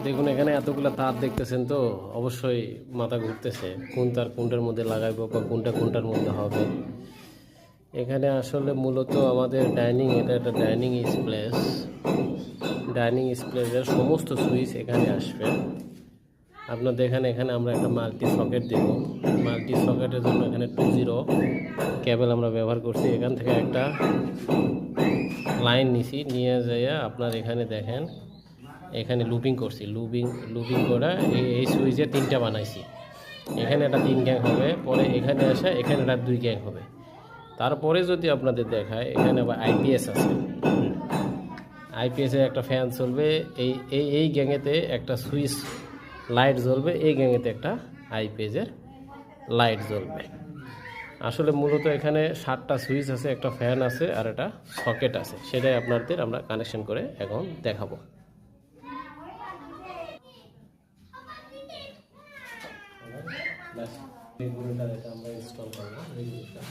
দেখুন এখানে এতগুলো তার দেখতেছেন তো অবশ্যই মাথা ঘুরতেছে কোন তার কোনটার মধ্যে লাগাইবো বা কোনটা কোনটার মধ্যে হবে। এখানে আসলে মূলত আমাদের ডাইনিং, এটা একটা ডাইনিং স্পেস। ডাইনিং স্পেসের সমস্ত সুইচ এখানে আসবে। আপনার দেখেন এখানে আমরা একটা মাল্টি সকেট দেব। মাল্টি সকেটের জন্য এখানে 2.0 কেবল আমরা ব্যবহার করছি। এখান থেকে একটা লাইন নিছি, নিয়ে যাইয়া আপনার এখানে দেখেন এখানে লুপিং করছি। লুপিং করে এই সুইচে 3টা বানাইছি। এখানে একটা 3 গ্যাং হবে, পরে এখানে আসে এখানে একটা 2 গ্যাং হবে। তারপরে যদি আপনাদের দেখায় এখানে আবার আইপিএস আছে। আইপিএসের একটা ফ্যান চলবে, এই গ্যাংয়েতে একটা সুইচ লাইট জ্বলবে, এই গ্যাংয়েতে একটা আইপিএসের লাইট জ্বলবে। আসলে মূলত এখানে 7টা সুইচ আছে, একটা ফ্যান আছে আর একটা সকেট আছে। সেটাই আপনাদের আমরা কানেকশন করে এখন দেখাবো। রেগুলেটর এটা আমরা ইনস্টল করবো। রেগুলেটর